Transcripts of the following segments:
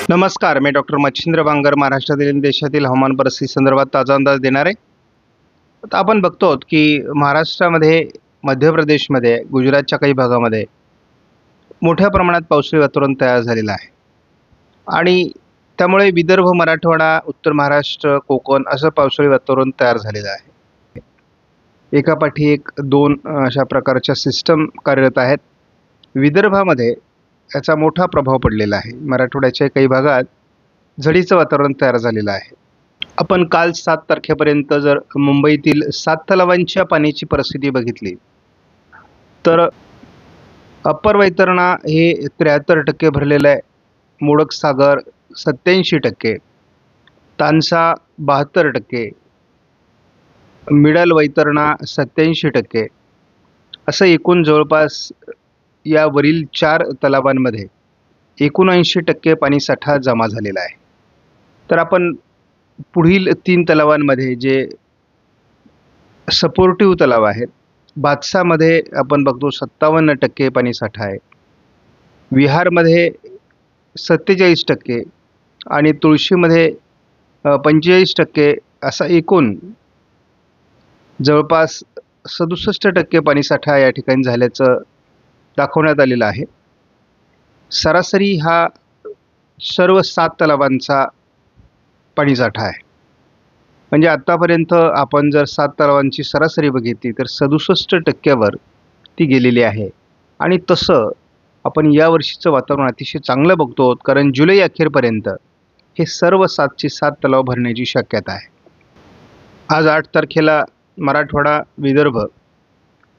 नमस्कार, मी डॉक्टर मच्छिंद्र बांगर महाराष्ट्रातील आणि देशातील हवामान परिस्थिती संदर्भात ताजा अंदाज देणार आहे. आता आपण बघतो की महाराष्ट्रामध्ये, मध्य प्रदेशमध्ये, गुजरातच्या काही भागामध्ये मोठ्या प्रमाणात पावसाळी वातावरण तयार झालेलं आहे आणि त्यामुळे विदर्भ, मराठवाडा, उत्तर महाराष्ट्र, कोकण असं पावसाळी वातावरण तयार झालेलं आहे. एकापाठी एक दोन अशा प्रकारच्या सिस्टम कार्यरत आहेत. विदर्भामध्ये याचा मोठा प्रभाव पडलेला आहे. मराठवाड्याच्या काही भागात झडीचं वातावरण तयार झालेलं आहे. आपण काल 7 तारखेपर्यंत जर मुंबईतील 7 तलावांच्या पाण्याची परिस्थिती बघितली तर अप्पर वैतरणा हे 73% भरलेलं आहे. मोडक सागर 87%, तानसा 72%, मिडल वैतरणा 87%, असं एकूण जवळपास यावरील 4 तलावांमध्ये 79% पाणीसाठा जमा झालेला आहे. तर आपण पुढील 3 तलावांमध्ये जे सपोर्टिव्ह तलाव आहेत, बादसामध्ये आपण बघतो 57% पाणीसाठा आहे, विहारमध्ये 47% आणि तुळशीमध्ये 45%, असा एकूण जवळपास 67% पाणीसाठा या ठिकाणी झाल्याचं दाखवण्यात आलेलं आहे. सरासरी हा सर्व 7 तलावांचा पाणीसाठा आहे. म्हणजे आत्तापर्यंत आपण जर 7 तलावांची सरासरी बघितली तर 67% वर ती गेलेली आहे. आणि तसं आपण यावर्षीचं वातावरण अतिशय चांगलं बघतो, कारण जुलै अखेरपर्यंत हे सर्व 7चे 7 तलाव भरण्याची शक्यता आहे. आज 8 तारखेला मराठवाडा, विदर्भ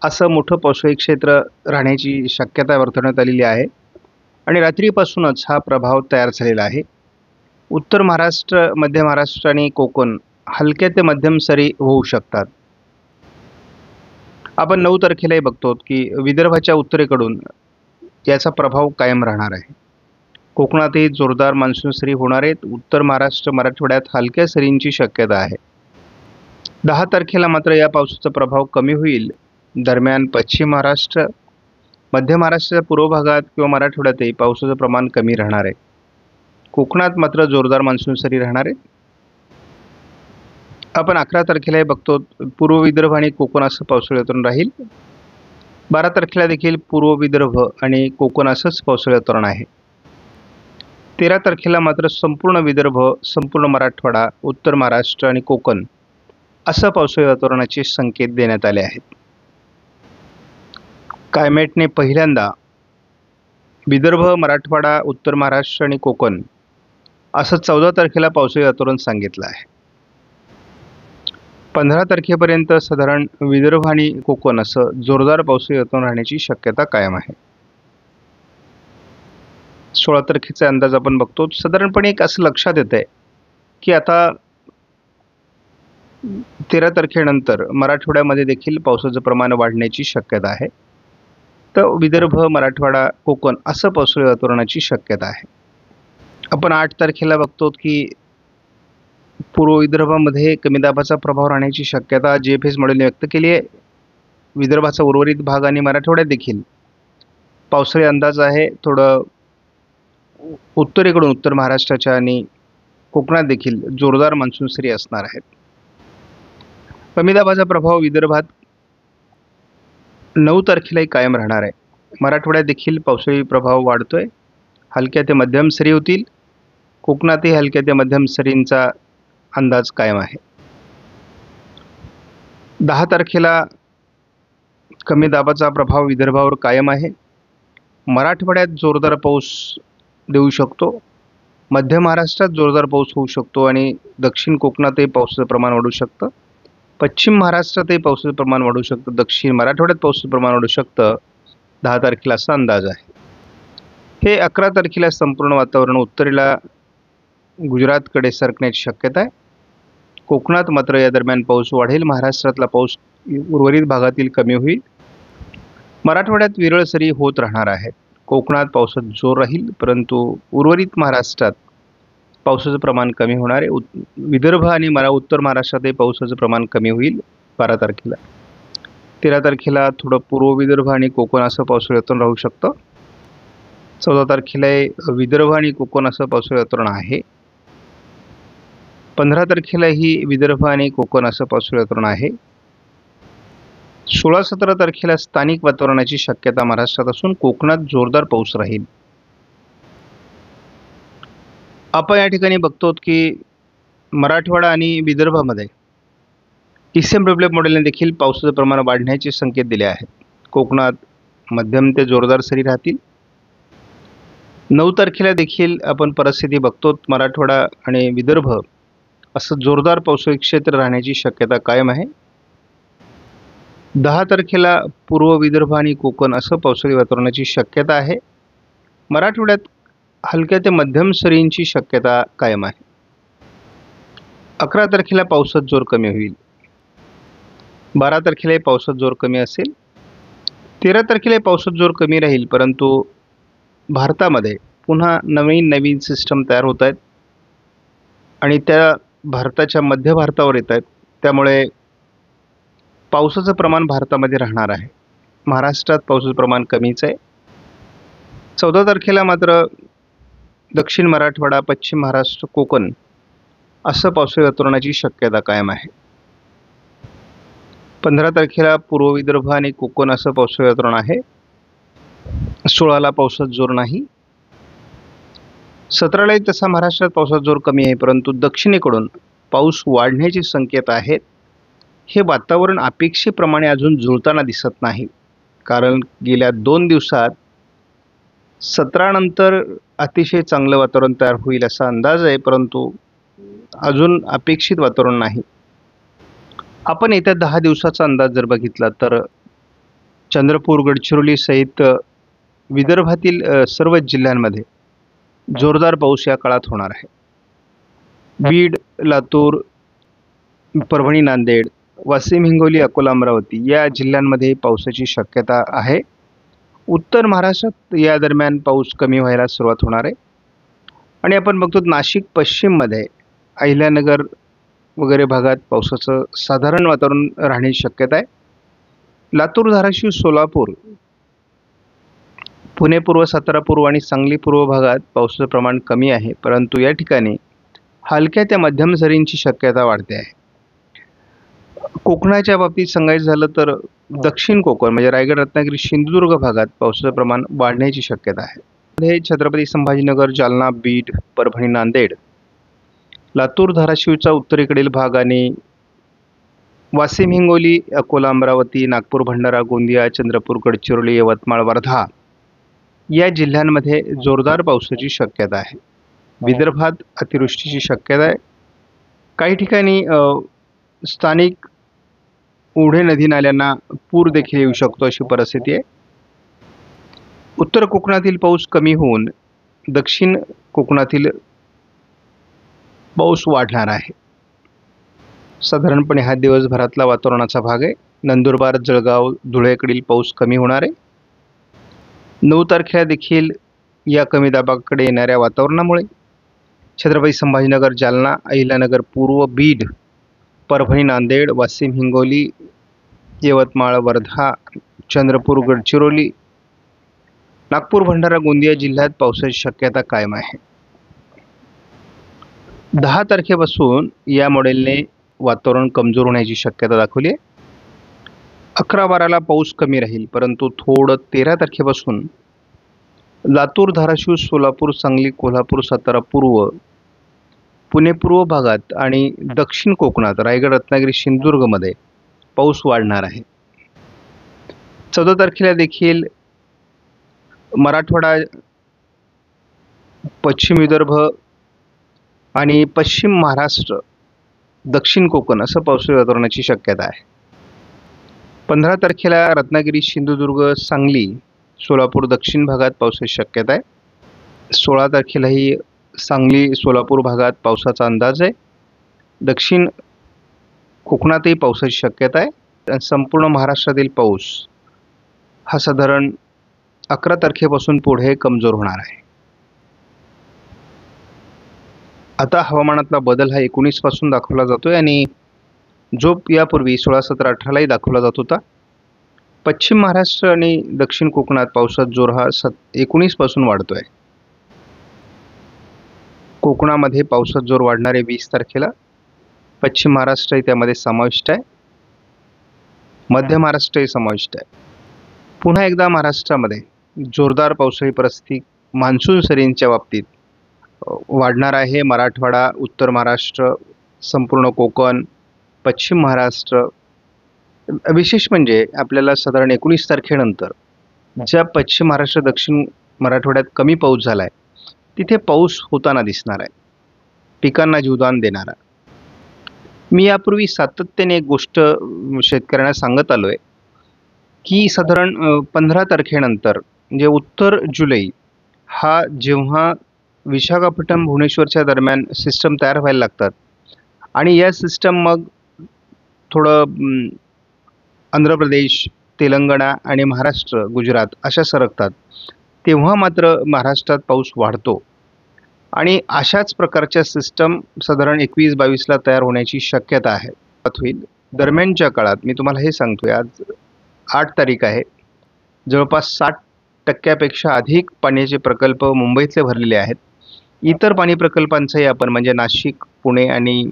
असं मोठं पावसाळी क्षेत्र राहण्याची शक्यता वर्तवण्यात आलेली आहे आणि रात्रीपासूनच हा प्रभाव तयार झालेला आहे. उत्तर महाराष्ट्र, मध्य महाराष्ट्र आणि कोकण हलक्या ते मध्यम सरी होऊ शकतात. आपण 9 तारखेलाही बघतो की विदर्भाच्या उत्तरेकडून याचा प्रभाव कायम राहणार आहे. कोकणातही जोरदार मान्सून सरी होणार आहेत. उत्तर महाराष्ट्र, मराठवाड्यात हलक्या सरींची शक्यता आहे. 10 तारखेला मात्र या पावसाचा प्रभाव कमी होईल. दरम्यान पश्चिम महाराष्ट्र, मध्य महाराष्ट्राच्या पूर्व भागात किंवा मराठवाड्यातही पावसाचं प्रमाण कमी राहणार आहे. कोकणात मात्र जोरदार मान्सून सरी राहणार आहे. आपण 11 तारखेलाही बघतो पूर्व विदर्भ आणि कोकण असं पावसाळी वातावरण राहील. 12 तारखेला देखील पूर्व विदर्भ आणि कोकण असंच पावसाळी वातावरण आहे. 13 तारखेला मात्र संपूर्ण विदर्भ, संपूर्ण मराठवाडा, उत्तर महाराष्ट्र आणि कोकण असं पावसाळी वातावरणाचे संकेत देण्यात आले आहेत. कायमेटने पहिल्यांदा विदर्भ, मराठवाडा, उत्तर महाराष्ट्र आणि कोकण असं 14 तारखेला पावसाळी वातावरण सांगितलं आहे. 15 तारखेपर्यंत साधारण विदर्भ आणि कोकण असं जोरदार पावसाळी वातावरण राहण्याची शक्यता कायम आहे. 16 तारखेचा अंदाज आपण बघतो. साधारणपणे एक असं लक्षात येत आहे की आता 13 तारखेनंतर मराठवाड्यामध्ये देखील पावसाचं प्रमाण वाढण्याची शक्यता आहे. तर विदर्भ, मराठवाडा, कोकण असं पावसाळी वातावरणाची शक्यता आहे. आपण 8 तारखेला बघतो की पूर्व विदर्भामध्ये कमी दाबाचा प्रभाव राहण्याची शक्यता जीएफएस मॉडेलने व्यक्त केली आहे. विदर्भाचा उर्वरित भाग आणि मराठवाड्यात देखील पावसाळी अंदाज आहे. थोडं उत्तरेकडून उत्तर महाराष्ट्राच्या आणि कोकणात देखील जोरदार मान्सून सरी असणार आहेत. कमी दाबाचा प्रभाव विदर्भात 9 तारखेलाही कायम राहणार आहे. मराठवाड्यात देखील पावसाळी प्रभाव वाढतोय. हलक्या ते मध्यम सरी होतील. कोकणातही हलक्या ते मध्यम सरींचा अंदाज कायम आहे. 10 तारखेला कमी दाबाचा प्रभाव विदर्भावर कायम आहे. मराठवाड्यात जोरदार पाऊस देऊ शकतो. मध्य महाराष्ट्रात जोरदार पाऊस होऊ शकतो आणि दक्षिण कोकणातही पावसाचं प्रमाण वाढू शकतं. पश्चिम महाराष्ट्रातही पावसाचं प्रमाण वाढू शकतं. दक्षिण मराठवाड्यात पावसाचं प्रमाण वाढू शकतं. 10 तारखेला असा अंदाज आहे. हे 11 तारखेला संपूर्ण वातावरण उत्तरेला गुजरातकडे सरकण्याची शक्यता आहे. कोकणात मात्र या दरम्यान पाऊस वाढेल. महाराष्ट्रातला पाऊस उर्वरित भागातील कमी होईल. मराठवाड्यात विरळ सरी होत राहणार आहेत. कोकणात पावसात जोर राहील, परंतु उर्वरित महाराष्ट्रात पावसाचं प्रमाण कमी होणार आहे. विदर्भ आणि उत्तर महाराष्ट्रातही पावसाचं प्रमाण कमी होईल 12 तारखेला. 13 तारखेला थोडं पूर्व विदर्भ आणि कोकण असं पावसाळी वातावरण राहू शकतं. 14 तारखेला विदर्भ आणि कोकण असं पावसाळी वातावरण आहे. 15 तारखेलाही विदर्भ आणि कोकण असं पावसाळी वातावरण आहे. 16-17 तारखेला स्थानिक वातावरणाची शक्यता महाराष्ट्रात असून कोकणात जोरदार पाऊस राहील. आपण या ठिकाणी बघतो की मराठवाडा आणि विदर्भामध्ये ICMWF मॉडेलने देखील पावसाचं प्रमाण वाढण्याचे संकेत दिले आहेत. कोकणात मध्यम ते जोरदार सरी राहतील. 9 तारखेला देखील आपण परिस्थिती बघतो, मराठवाडा आणि विदर्भ असं जोरदार पावसाळी क्षेत्र राहण्याची शक्यता कायम आहे. 10 तारखेला पूर्व विदर्भ आणि कोकण असं पावसाळी वातावरणाची शक्यता आहे. मराठवाड्यात हलक्या ते मध्यम सरींची शक्यता कायम आहे. 11 तारखेला पावसाचा जोर कमी होईल. 12 तारखेला पावसाचा जोर कमी असेल. 13 तारखेला पावसाचा जोर कमी राहील, परंतु भारतामध्ये पुन्हा नवीन सिस्टम तयार होत आहेत आणि त्या भारताच्या मध्य भारतावर येत आहेत. त्यामुळे पावसाचं प्रमाण भारतामध्ये राहणार आहे. महाराष्ट्रात पावसाचं प्रमाण कमीच आहे. 14 तारखेला मात्र दक्षिण मराठवाडा, पश्चिम महाराष्ट्र, कोकण असं पावसाळी वातावरणाची शक्यता कायम आहे. 15 तारखेला पूर्व विदर्भ आणि कोकण असं पावसाळी वातावरण आहे. 16ला पावसाचा जोर नाही. 17लाही तसा महाराष्ट्रात पावसाचा जोर कमी आहे, परंतु दक्षिणेकडून पाऊस वाढण्याचे संकेत आहेत. हे वातावरण अपेक्षेप्रमाणे अजून जुळताना दिसत नाही, कारण गेल्या 2 दिवसात 17 नंतर अतिशय चांगलं वातावरण तयार होईल असा अंदाज आहे, परंतु अजून अपेक्षित वातावरण नाही. आपण येत्या 10 दिवसाचा अंदाज जर बघितला तर चंद्रपूर, गडचिरोली सहित विदर्भातील सर्व जिल्ह्यांमध्ये जोरदार पाऊस या काळात होणार आहे. बीड, लातूर, परभणी, नांदेड, वाशिम, हिंगोली, अकोला, अमरावती या जिल्ह्यांमध्ये पावसाची शक्यता आहे. उत्तर महाराष्ट्रात या दरम्यान पाऊस कमी व्हायला सुरुवात होणार आहे आणि आपण बघतो नाशिक पश्चिममध्ये अहिल्यानगर वगैरे भागात पावसाचं साधारण वातावरण राहण्याची शक्यता आहे. लातूर, धाराशिव, सोलापूर, पुणे पूर्व, सातारा पूर्व आणि सांगली पूर्व भागात पावसाचं प्रमाण कमी आहे, परंतु या ठिकाणी हलक्या ते मध्यम सरींची शक्यता वाढते आहे. कोकणाच्या बाबतीत सांगायचं झालं तर दक्षिण कोकण म्हणजे रायगड, रत्नागिरी, सिंधुदुर्ग भागात पावसाचं प्रमाण वाढण्याची शक्यता आहे. हे छत्रपती संभाजीनगर, जालना, बीड, परभणी, नांदेड, लातूर, धाराशिवचा उत्तरेकडील भाग आणि वाशिम, हिंगोली, अकोला, अमरावती, नागपूर, भंडारा, गोंदिया, चंद्रपूर, गडचिरोली, यवतमाळ, वर्धा या जिल्ह्यांमध्ये जोरदार पावसाची शक्यता आहे. विदर्भात अतिवृष्टीची शक्यता आहे. काही ठिकाणी स्थानिक ओढे, नदी नाल्यांना पूर देखील येऊ शकतो अशी परिस्थिती आहे. उत्तर कोकणातील पाऊस कमी होऊन दक्षिण कोकणातील पाऊस वाढणार आहे. साधारणपणे हा दिवसभरातला वातावरणाचा भाग आहे. नंदुरबार, जळगाव, धुळेकडील पाऊस कमी होणार आहे. 9 तारखेला देखील या कमी दाबाकडे येणाऱ्या वातावरणामुळे छत्रपती संभाजीनगर, जालना, अहिल्यानगर पूर्व, बीड, परभणी, नांदेड, वाशिम, हिंगोली, यवतमाळ, वर्धा, चंद्रपूर, गडचिरोली, नागपूर, भंडारा, गोंदिया जिल्ह्यात पावसाची शक्यता कायम आहे. 10 तारखेपासून या मॉडेलने वातावरण कमजोर होण्याची शक्यता दाखवली आहे. 11-12ला पाऊस कमी राहील, परंतु थोडं 13 तारखेपासून लातूर, धाराशिव, सोलापूर, सांगली, कोल्हापूर, सातारा पूर्व, पुणे पूर्व भागात आणि दक्षिण कोकणात रायगड, रत्नागिरी, सिंधुदुर्गमध्ये पाऊस वाढणार आहे. 14 तारखेला देखील मराठवाडा, पश्चिम विदर्भ आणि पश्चिम महाराष्ट्र, दक्षिण कोकण असं पावसाळी वातावरणाची शक्यता आहे. 15 तारखेला रत्नागिरी, सिंधुदुर्ग, सांगली, सोलापूर दक्षिण भागात पावसाची शक्यता आहे. 16 तारखेलाही सांगली, सोलापूर भागात पावसाचा अंदाज आहे. दक्षिण कोकणातही पावसाची शक्यता आहे. संपूर्ण महाराष्ट्रातील पाऊस हा साधारण 11 तारखेपासून पुढे कमजोर होणार आहे. आता हवामानातला बदल हा 19 पासून दाखवला जातोय आणि जो यापूर्वी 16, 17, 18लाही दाखवला जात होता पश्चिम महाराष्ट्र आणि दक्षिण कोकणात पावसाचा जोर हा 19 पासून वाढतोय. कोकणामध्ये पावसाचा जोर वाढणार आहे 20 तारखेला. पश्चिम महाराष्ट्रही त्यामध्ये समाविष्ट आहे. मध्य महाराष्ट्रही समाविष्ट आहे. पुन्हा एकदा महाराष्ट्रामध्ये जोरदार पावसाळी परिस्थिती मान्सून सरींच्या बाबतीत वाढणार आहे. मराठवाडा, उत्तर महाराष्ट्र, संपूर्ण कोकण, पश्चिम महाराष्ट्र. विशेष म्हणजे आपल्याला साधारण 19 तारखेनंतर ज्या पश्चिम महाराष्ट्र, दक्षिण मराठवाड्यात कमी पाऊस झाला आहे, तिथे पाऊस होताना दिसणार आहे, पिकांना जीवदान देणारा. मी यापूर्वी सातत्याने एक गोष्ट शेतकऱ्यांना सांगत आलो आहे की साधारण 15 तारखेनंतर म्हणजे उत्तर जुलै हा जेव्हा विशाखापट्टणम भुवनेश्वरच्या दरम्यान सिस्टम तयार व्हायला लागतात आणि या सिस्टम मग थोडं आंध्र प्रदेश, तेलंगणा आणि महाराष्ट्र, गुजरात अशा सरकतात, तेव्हा मात्र महाराष्ट्रात पाऊस वाढतो आणि अशाच प्रकारच्या सिस्टम साधारण 21-22ला तयार होण्याची शक्यता आहे. होईल दरम्यानच्या काळात मी तुम्हाला हे सांगतोय, आज 8 तारीख आहे, जवळपास 60% अधिक पाण्याचे प्रकल्प मुंबईतले भरलेले आहेत. इतर पाणी प्रकल्पांचाही आपण म्हणजे नाशिक, पुणे आणि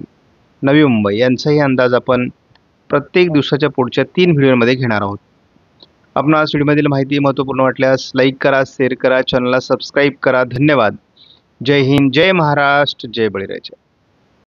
नवी मुंबई यांचाही अंदाज आपण प्रत्येक दिवसाच्या पुढच्या 3 व्हिडिओमध्ये घेणार आहोत. आपणास व्हिडिओमधील माहिती महत्त्वपूर्ण वाटल्यास लाईक करा, शेअर करा, चॅनलला सबस्क्राईब करा. धन्यवाद. जय हिंद, जय महाराष्ट्र, जय बळीराजा.